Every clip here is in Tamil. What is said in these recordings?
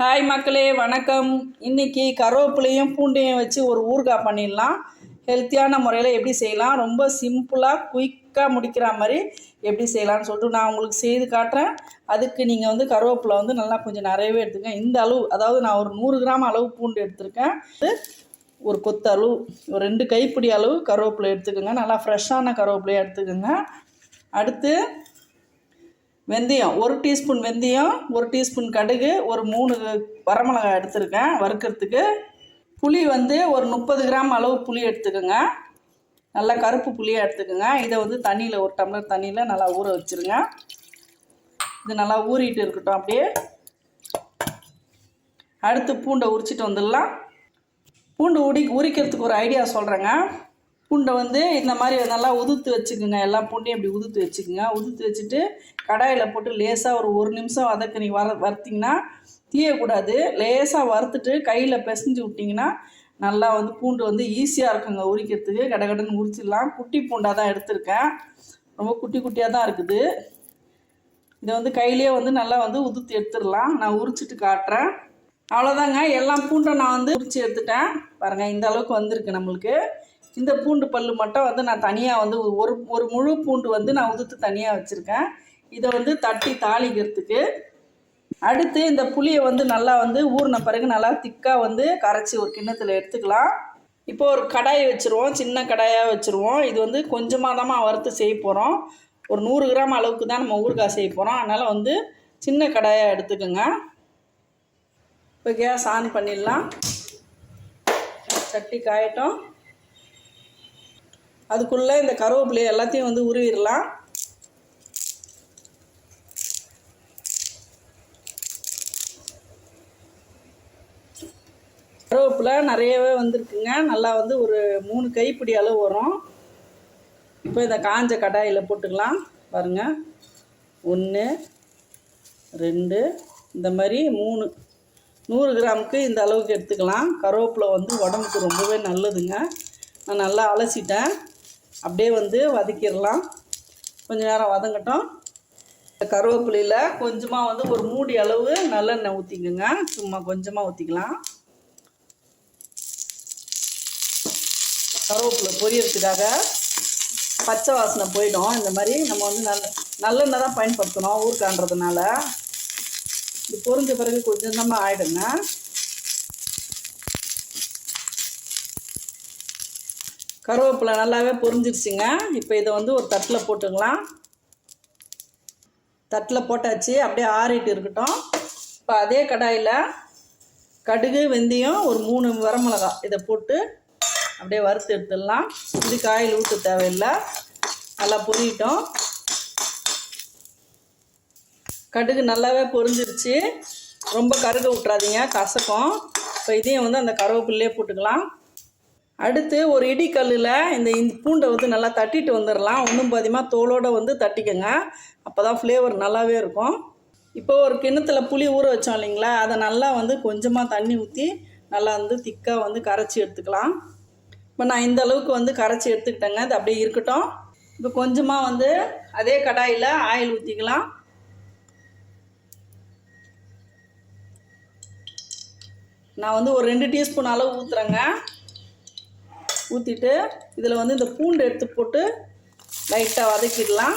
ஹாய் மக்களே, வணக்கம். இன்றைக்கி கருவேப்பிலையும் பூண்டையும் வச்சு ஒரு ஊறுகாய் பண்ணிடலாம். ஹெல்த்தியான முறையில் எப்படி செய்யலாம், ரொம்ப சிம்பிளாக குயிக்காக முடிக்கிற மாதிரி எப்படி செய்யலாம்னு சொல்லிட்டு நான் உங்களுக்கு செய்து காட்டுறேன். அதுக்கு நீங்கள் கருவேப்பிலை நல்லா கொஞ்சம் நிறையவே எடுத்துக்கங்க. இந்த அளவு, அதாவது நான் ஒரு 100 கிராம் அளவு பூண்டு எடுத்திருக்கேன். ஒரு கொத்து அளவு, ஒரு 2 கைப்பிடி அளவு கருவேப்பிலை எடுத்துக்கோங்க. நல்லா ஃப்ரெஷ்ஷான கருவேப்பிலையாக எடுத்துக்கோங்க. அடுத்து வெந்தயம், 1 டீஸ்பூன் வெந்தயம், 1 டீஸ்பூன் கடுகு, ஒரு 3 வரமிளகாய் எடுத்துருக்கேன் வறுக்கிறதுக்கு. புளி ஒரு 30 கிராம் அளவு புளி எடுத்துக்கோங்க. நல்லா கருப்பு புளியாக எடுத்துக்கோங்க. இதை தண்ணியில், ஒரு டம்ளர் தண்ணியில் நல்லா ஊற வச்சுருங்க. இது நல்லா ஊறிட்டு இருக்கட்டும் அப்படியே. அடுத்து பூண்டை உரிச்சிட்டு வந்துடலாம். பூண்டு உரிக்கிறதுக்கு ஒரு ஐடியா சொல்கிறேங்க. பூண்டை இந்த மாதிரி நல்லா உதுத்து வச்சுக்கோங்க. எல்லா பூண்டையும் இப்படி உதுத்து வச்சுக்கோங்க. உதுத்து வச்சுட்டு கடாயில் போட்டு லேசாக ஒரு 1 நிமிஷம் வதக்கி வறுத்திங்கன்னா தீயக்கூடாது. லேசாக வறுத்துட்டு கையில் பிசைஞ்சு விட்டிங்கன்னா நல்லா பூண்டு ஈஸியாக இருக்குங்க உரிக்கிறதுக்கு. கடகடன்னு உரிச்சிடலாம். குட்டி பூண்டாக தான் எடுத்திருக்கேன். ரொம்ப குட்டி குட்டியாக தான் இருக்குது. இதை கையிலே நல்லா உதுத்து எடுத்துடலாம். நான் உரிச்சிட்டு காட்டுறேன். அவ்வளோதாங்க. எல்லா பூண்டை நான் உரித்து எடுத்துட்டேன். பாருங்கள், இந்த அளவுக்கு வந்திருக்கு நம்மளுக்கு. இந்த பூண்டு பல் மட்டும் நான் தனியாக ஒரு முழு பூண்டு நான் உதுத்து தனியாக வச்சுருக்கேன். இதை தட்டி தாளிக்கிறதுக்கு. அடுத்து இந்த புளியை நல்லா ஊறின பிறகு நல்லா திக்காக கரைச்சி ஒரு கிண்ணத்தில் எடுத்துக்கலாம். இப்போ ஒரு கடாயை வச்சுருவோம், சின்ன கடாயாக வச்சுருவோம். இது கொஞ்சமாக தான் வறுத்து செய்ய போகிறோம். ஒரு 100 கிராம் அளவுக்கு தான் நம்ம ஊறுகாய் செய்ய போகிறோம். அதனால் சின்ன கடாயாக எடுத்துக்கோங்க. இப்போ கேஸ் ஆன் பண்ணிடலாம். சட்டி காயட்டும். அதுக்குள்ளே இந்த கருவேப்பிலை எல்லாத்தையும் உருவிடலாம். கருவேப்பிலை நிறையவே வந்திருக்குங்க. நல்லா ஒரு 3 கைப்பிடி அளவு வரும். இப்போ இந்த காஞ்ச கடாயில் போட்டுக்கலாம். பாருங்கள், 1 2 இந்த மாதிரி 3, 100 கிராமுக்கு இந்த அளவுக்கு எடுத்துக்கலாம். கருவேப்பிலை உடம்புக்கு ரொம்பவே நல்லதுங்க. நான் நல்லா அலசிட்டேன். அப்படியே வதக்கிடலாம். கொஞ்சம் நேரம் வதங்கட்டும். கருவேப்பிலையில் கொஞ்சமாக ஒரு மூடி அளவு நல்லெண்ணெய் ஊற்றிக்குங்க. சும்மா கொஞ்சமாக ஊற்றிக்கலாம். கருவேப்பிலை பொரியறதுக்காக பச்சை வாசனை போயிடும். இந்த மாதிரி நம்ம நல்லெண்ணெய் தான் பயன்படுத்தணும் ஊறுகாய்ன்றதுனால. இது பொரிஞ்ச பிறகு கொஞ்சமாக ஆகிடுங்க. கருவேப்பிலை நல்லாவே பொரிஞ்சிருச்சுங்க. இப்போ இதை ஒரு தட்டில் போட்டுக்கலாம். தட்டில் போட்டாச்சு. அப்படியே ஆறிட்டு இருக்கட்டும். இப்போ அதே கடாயில் கடுகு, வெந்தயம், ஒரு 3 வரமிளகாய் இதை போட்டு அப்படியே வறுத்து எடுத்துடலாம். இதுக்கு ஆயில் ஊற்ற தேவையில்லை. நல்லா பொரியட்டும். கடுகு நல்லாவே பொரிஞ்சிருச்சு. ரொம்ப கருக விட்றாதீங்க, கசக்கும். இப்போ இதையும் அந்த கருவேப்பிலையே போட்டுக்கலாம். அடுத்து ஒரு இடிக்கல்லில் இந்த பூண்டை நல்லா தட்டிட்டு வந்துடலாம். ஒன்றும் பாதியமாக தோலோடு தட்டிக்கங்க. அப்போ தான் ஃப்ளேவர் நல்லாவே இருக்கும். இப்போ ஒரு கிண்ணத்தில் புளி ஊற வச்சோம் இல்லைங்களா, அதை நல்லா கொஞ்சமாக தண்ணி ஊற்றி நல்லா திக்காக கரைச்சி எடுத்துக்கலாம். இப்போ நான் இந்த அளவுக்கு கரைச்சி எடுத்துக்கிட்டேங்க. அது அப்படியே இருக்கட்டும். இப்போ கொஞ்சமாக அதே கடாயில் ஆயில் ஊற்றிக்கலாம். நான் ஒரு 2 டீஸ்பூன் அளவு ஊற்றுறேங்க. ஊற்றிட்டு இதில் இந்த பூண்டு எடுத்து போட்டு லைட்டாக வதக்கிடலாம்.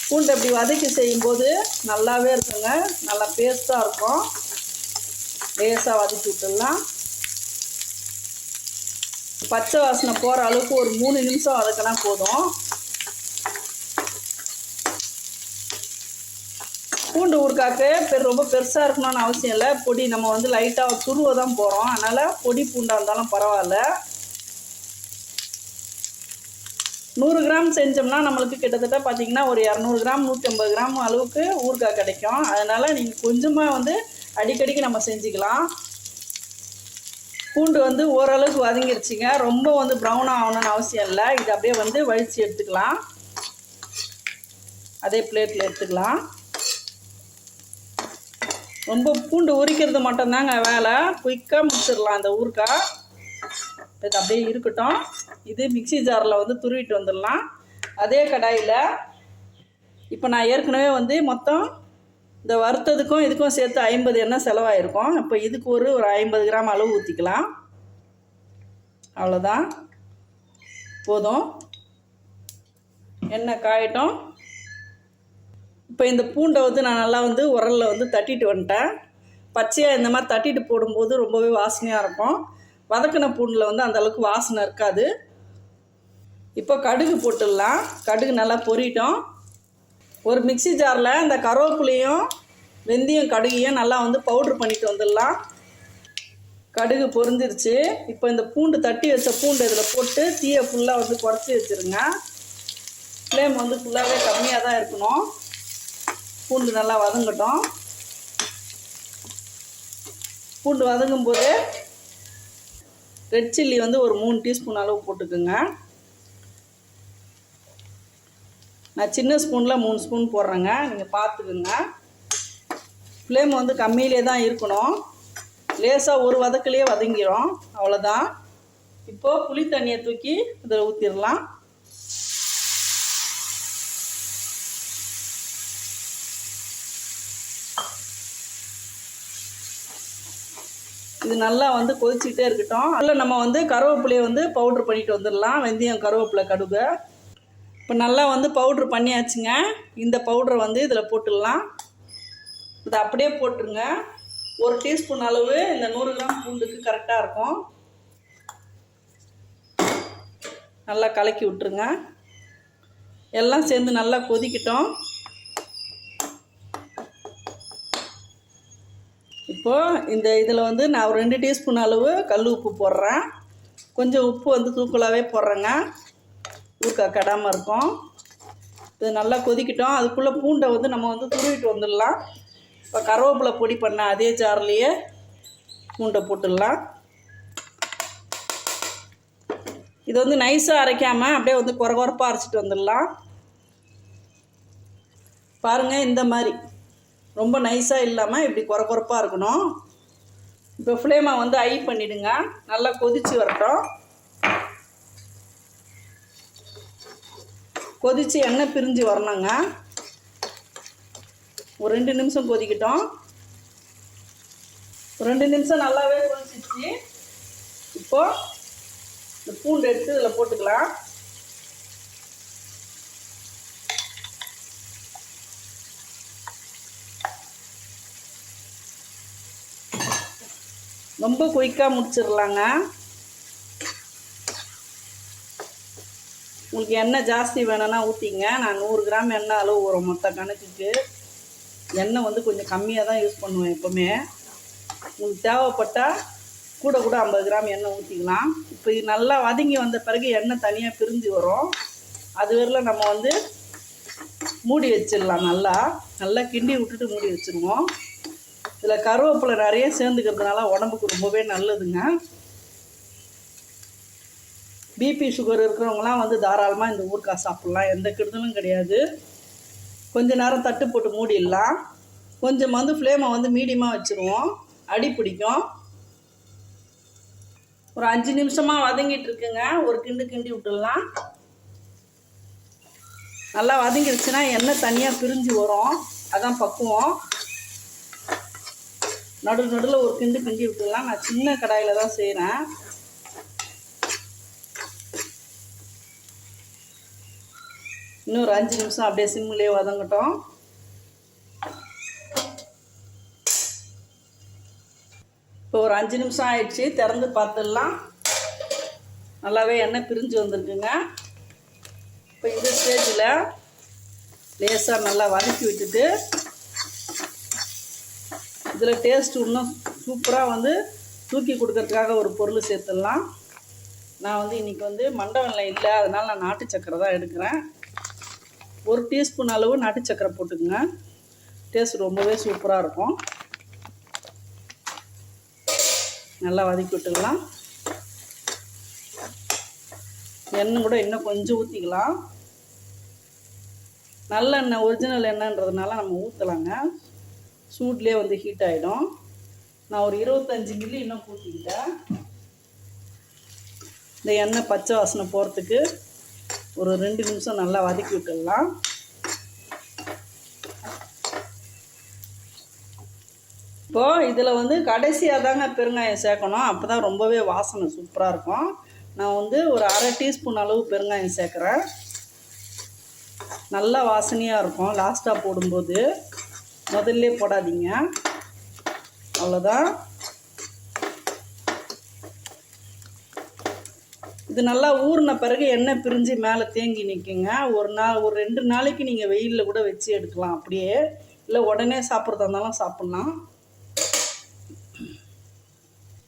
பூண்டு அப்படி வதக்கி செய்யும்போது நல்லாவே இருக்குங்க. நல்லா பேஸ்ட்டாக இருக்கும். லேசாக வதக்கி விட்டுடலாம். பச்சை வாசனை போகிற அளவுக்கு ஒரு 3 நிமிஷம் வதக்கினா போதும். பூண்டு ஊறுகாய்க்கு ரொம்ப பெருசாக இருக்கணும்னு அவசியம் இல்லை. பொடி நம்ம லைட்டாக துருவ தான் போகிறோம். அதனால் பொடி பூண்டாக இருந்தாலும் பரவாயில்ல. 100 கிராம் செஞ்சோம்னா நம்மளுக்கு கிட்டத்தட்ட பார்த்திங்கன்னா ஒரு 200 கிராம் 150 கிராம் அளவுக்கு ஊறுகாய் கிடைக்கும். அதனால் நீங்கள் கொஞ்சமாக அடிக்கடிக்கு நம்ம செஞ்சுக்கலாம். பூண்டு ஓரளவுக்கு வதங்கிருச்சுங்க. ரொம்ப ப்ரௌனாக ஆகணும்னு அவசியம் இல்லை. இது அப்படியே வழித்து எடுத்துக்கலாம். அதே பிளேட்டில் எடுத்துக்கலாம். ரொம்ப பூண்டு உரிக்கிறது மட்டும்தாங்க வேலை. குயிக்காக முடிச்சிடலாம் இந்த ஊறுகாய். இது அப்படியே இருக்கட்டும். இது மிக்சி ஜாரில் துருவிட்டு வந்துடலாம். அதே கடாயில் இப்போ நான் ஏற்கனவே வந்து மொத்தம் இந்த வறுத்ததுக்கும் இதுக்கும் சேர்த்து 50 எண்ணெய் செலவாயிருக்கும். இப்போ இதுக்கு ஒரு 50 கிராம் அளவு ஊற்றிக்கலாம். அவ்வளோதான், போதும். எண்ணெய் காயட்டும். இப்போ இந்த பூண்டை வந்து நான் நல்லா வந்து உரலில் வந்து தட்டிட்டு வந்துட்டேன். பச்சையாக இந்த மாதிரி தட்டிட்டு போடும்போது ரொம்பவே வாசனையாக இருக்கும். வதக்கின பூண்டில் வந்து அந்தளவுக்கு வாசனை இருக்காது. இப்போ கடுகு போட்டுடலாம். கடுகு நல்லா பொரியட்டும். ஒரு மிக்சி ஜாரில் இந்த கருவேப்பிலையும் வெந்தயம் கடுகையும் நல்லா வந்து பவுட்ரு பண்ணிட்டு வந்துடலாம். கடுகு பொரிஞ்சிருச்சு. இப்போ இந்த பூண்டு தட்டி வச்ச பூண்டு இதில் போட்டு தீயை ஃபுல்லாக வந்து குறைச்சி வச்சுருங்க. ஃப்ளேம் வந்து ஃபுல்லாகவே கம்மியாக தான் இருக்கணும். பூண்டு நல்லா வதங்கட்டும். பூண்டு வதங்கும் போது ரெட் சில்லி வந்து ஒரு 3 டீஸ்பூன் அளவு போட்டுக்குங்க. நான் சின்ன ஸ்பூனில் 3 ஸ்பூன் போடுறேங்க, நீங்கள் பார்த்துக்குங்க. ஃப்ளேம் வந்து கம்மியிலே தான் இருக்கணும். லேசாக ஒரு வதக்கிலேயே வதங்கிடும். அவ்வளோதான். இப்போது புளி தண்ணியை தூக்கி இதில் ஊற்றிடலாம். இது நல்லா வந்து கொதிச்சுக்கிட்டே இருக்கட்டும். அதில் நம்ம வந்து கருவேப்பிலையை வந்து பவுட்ரு பண்ணிட்டு வந்துடலாம். வெந்தயம், கருவேப்பிலை, கடுகு. இப்போ நல்லா வந்து பவுட்ரு பண்ணியாச்சுங்க. இந்த பவுட்ரை வந்து இதில் போட்டுடலாம். இதை அப்படியே போட்டுருங்க. 1 டீஸ்பூன் அளவு இந்த 100 கிராம் பூண்டுக்கு கரெக்டாக இருக்கும். நல்லா கலக்கி விட்டுருங்க. எல்லாம் சேர்ந்து நல்லா கொதிக்கட்டும். இப்போது இந்த இதில் வந்து நான் ஒரு 2 டீஸ்பூன் அளவு கல் உப்பு போடுறேன். கொஞ்சம் உப்பு வந்து தூக்கலாகவே போடுறேங்க, ஊறுகாய் கெடாமல் இருக்கும். இது நல்லா கொதிக்கட்டும். அதுக்குள்ளே பூண்டை வந்து நம்ம வந்து துருவிட்டு வந்துடலாம். இப்போ கருவேப்பிலை பொடி பண்ண அதே ஜார்லேயே பூண்டை போட்டுடலாம். இது வந்து நைஸாக அரைக்காமல் அப்படியே வந்து குறப்பாக அரைச்சிட்டு வந்துடலாம். பாருங்கள், இந்த மாதிரி ரொம்ப நைஸாக இல்லாமல் இப்படி குறப்பாக இருக்கணும். இப்போ ஃப்ளேமை வந்து ஹை பண்ணிவிடுங்க. நல்லா கொதித்து வரட்டும். கொதித்து எண்ணெய் பிரிஞ்சு வரணுங்க. ஒரு 2 நிமிஷம் கொதிக்கட்டும். ஒரு 2 நிமிஷம் நல்லாவே கொதிச்சிச்சு. இப்போது இந்த பூண்டு எடுத்து இதில் போட்டுக்கலாம். ரொம்ப குயிக்காக முடிச்சிடலாங்க. உங்களுக்கு எண்ணெய் ஜாஸ்தி வேணும்னா ஊற்றிங்க. நான் 100 கிராம் எண்ணெய் அளவு வரும் மொத்த கணக்குக்கு. எண்ணெய் வந்து கொஞ்சம் கம்மியாக தான் யூஸ் பண்ணுவேன் எப்போவுமே. உங்களுக்கு தேவைப்பட்டால் கூட 50 கிராம் எண்ணெய் ஊற்றிக்கலாம். இப்போ இது நல்லா வதங்கி வந்த பிறகு எண்ணெய் தனியாக பிரிஞ்சு வரும். அது வரையிலும் நம்ம வந்து மூடி வச்சிடலாம். நல்லா கிண்டி விட்டுட்டு மூடி வச்சுருவோம். இதில் கருவேப்பிலை நிறைய சேர்ந்துக்கிறதுனால உடம்புக்கு ரொம்பவே நல்லதுங்க. பிபி சுகர் இருக்கிறவங்களாம் வந்து தாராளமாக இந்த ஊறுகாய் சாப்பிட்லாம். எந்த கெடுதலும் கிடையாது. கொஞ்ச நேரம் தட்டு போட்டு மூடிடலாம். கொஞ்சம் வந்து ஃப்ளேமை வந்து மீடியமாக வச்சுருவோம், அடி பிடிக்கும். ஒரு 5 நிமிஷமாக வதங்கிட்டு இருக்குங்க. ஒரு கிண்டி விட்டுடலாம். நல்லா வதங்கிடுச்சுன்னா எண்ணெய் தனியாக பிரிஞ்சு வரும். அதான் பக்குவம். நடுவில் ஒரு கிண்டி விட்டுடலாம். நான் சின்ன கடாயில் தான் செய்கிறேன். இன்னொரு 5 நிமிஷம் அப்படியே சிம்மிலே வதங்கட்டும். இப்போ ஒரு 5 நிமிஷம் ஆயிடுச்சு. திறந்து பார்த்துடலாம். நல்லாவே எண்ணெய் பிரிஞ்சு வந்திருக்குங்க. இப்போ இந்த ஸ்டேஜில் லேசாக நல்லா வதக்கி விட்டுட்டு இதில் டேஸ்ட் இன்னும் சூப்பராக வந்து தூக்கி கொடுக்கறதுக்காக ஒரு பொருள் சேர்த்துடலாம். நான் வந்து இன்றைக்கி வந்து மண்டை வெல்லம் இல்லை, அதனால் நான் நாட்டு சக்கரை தான் எடுக்கிறேன். 1 டீஸ்பூன் அளவு நாட்டு சக்கரை போட்டுக்குங்க. டேஸ்ட் ரொம்பவே சூப்பராக இருக்கும். நல்லா வதக்கி விட்டுக்கலாம். எண்ணெய் கூட இன்னும் கொஞ்சம் ஊற்றிக்கலாம். நல்லெண்ணெய் ஒரிஜினல் எண்ணெய்ன்றதுனால நம்ம ஊற்றலாங்க. சூட்லேயே வந்து ஹீட் ஆகிடும். நான் ஒரு 25 மில்லி இன்னும் ஊற்றிக்கிட்டேன். இந்த எண்ணெய் பச்சை வாசனை போகிறதுக்கு ஒரு 2 நிமிஷம் நல்லா வதக்கி விட்டுடலாம். இப்போது இதில் வந்து கடைசியாக தாங்க பெருங்காயம் சேர்க்கணும், அப்போ தான் ரொம்பவே வாசனை சூப்பராக இருக்கும். நான் வந்து ஒரு 1/2 டீஸ்பூன் அளவு பெருங்காயம் சேர்க்குறேன். நல்லா வாசனையாக இருக்கும். லாஸ்ட்டாக போடும்போது முதல்ல போடாதீங்க. அவ்வளோதான். இது நல்லா ஊறின பிறகு எண்ணெய் பிரிஞ்சு மேலே தேங்கி நிற்குங்க. ஒரு 2 நாளைக்கு நீங்கள் வெயிலில் கூட வச்சு எடுக்கலாம் அப்படியே, இல்லை உடனே சாப்பிட்றதா இருந்தாலும் சாப்பிட்லாம்.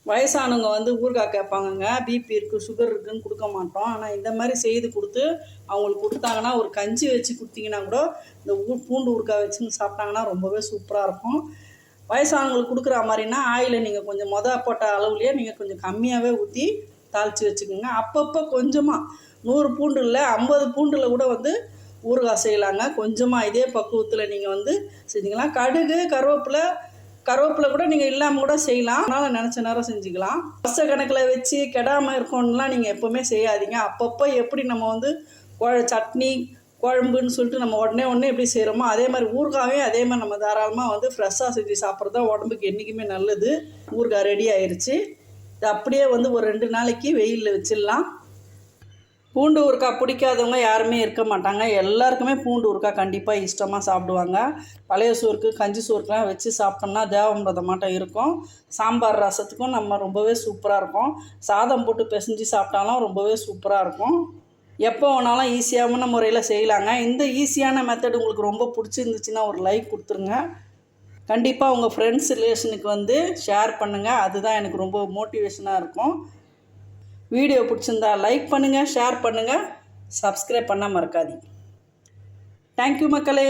வயசானவங்க வந்து ஊறுகாய் கேட்பாங்கங்க, பிபி இருக்குது சுகர் இருக்குதுன்னு கொடுக்க மாட்டோம். ஆனால் இந்த மாதிரி செய்து கொடுத்து அவங்களுக்கு கொடுத்தாங்கன்னா, ஒரு கஞ்சி வச்சு கொடுத்தீங்கன்னா கூட இந்த பூண்டு ஊறுகாய் வச்சுன்னு சாப்பிட்டாங்கன்னா ரொம்பவே சூப்பராக இருக்கும். வயசானவங்களுக்கு கொடுக்குற மாதிரின்னா ஆயிலை நீங்கள் கொஞ்சம் போட்ட அளவுலேயே நீங்கள் கொஞ்சம் கம்மியாகவே ஊற்றி தாளித்து வச்சுக்கோங்க. அப்பப்போ கொஞ்சமாக 100 பூண்டு இல்லை 50 பூண்டில் கூட வந்து ஊறுகாய் செய்யலாங்க. கொஞ்சமாக இதே பக்குவத்தில் நீங்கள் வந்து செஞ்சுக்கலாம். கடுகு கருவேப்பிலை கூட நீங்கள் இல்லாமல் கூட செய்யலாம். அதனால் நினச்ச நேரம் செஞ்சுக்கலாம். வருஷ கணக்கில் வச்சு கெடாமல் இருக்கணும்லாம் நீங்கள் எப்போவுமே செய்யாதீங்க. அப்பப்போ எப்படி நம்ம வந்து சட்னி குழம்புன்னு சொல்லிட்டு நம்ம உடனே எப்படி செய்கிறோமோ அதே மாதிரி ஊறுகாயும் அதே மாதிரி நம்ம தாராளமாக வந்து ஃப்ரெஷ்ஷாக செஞ்சு சாப்பிட்றது தான் உடம்புக்கு என்றைக்குமே நல்லது. ஊறுகாய் ரெடி ஆயிடுச்சு. இது அப்படியே வந்து ஒரு 2 நாளைக்கு வெயிலில் வச்சிடலாம். பூண்டு ஊறுகாய் பிடிக்காதவங்க யாருமே இருக்க மாட்டாங்க. எல்லாருக்குமே பூண்டு ஊறுகாய் கண்டிப்பாக இஷ்டமாக சாப்பிடுவாங்க. பழைய சோறுக்கு கஞ்சி சோறுக்கெலாம் வச்சு சாப்பிட்டோம்னா தேவாமிர்தம் மாட்டம் இருக்கும். சாம்பார் ரசத்துக்கும் நம்ம ரொம்பவே சூப்பராக இருக்கும். சாதம் போட்டு பிசைஞ்சு சாப்பிட்டாலும் ரொம்பவே சூப்பராக இருக்கும். எப்போ வேணாலும் ஈஸியான முறையில் செய்யலாங்க. இந்த ஈஸியான மெத்தட் உங்களுக்கு ரொம்ப பிடிச்சிருந்துச்சுன்னா ஒரு லைக் கொடுத்துருங்க. கண்டிப்பாக உங்கள் ஃப்ரெண்ட்ஸ் ரிலேஷனுக்கு வந்து ஷேர் பண்ணுங்கள். அதுதான் எனக்கு ரொம்ப மோட்டிவேஷனாக இருக்கும். வீடியோ பிடிச்சிருந்தா லைக் பண்ணுங்கள், ஷேர் பண்ணுங்கள், சப்ஸ்கிரைப் பண்ண மறக்காதீங்க. தேங்க்யூ மக்களே.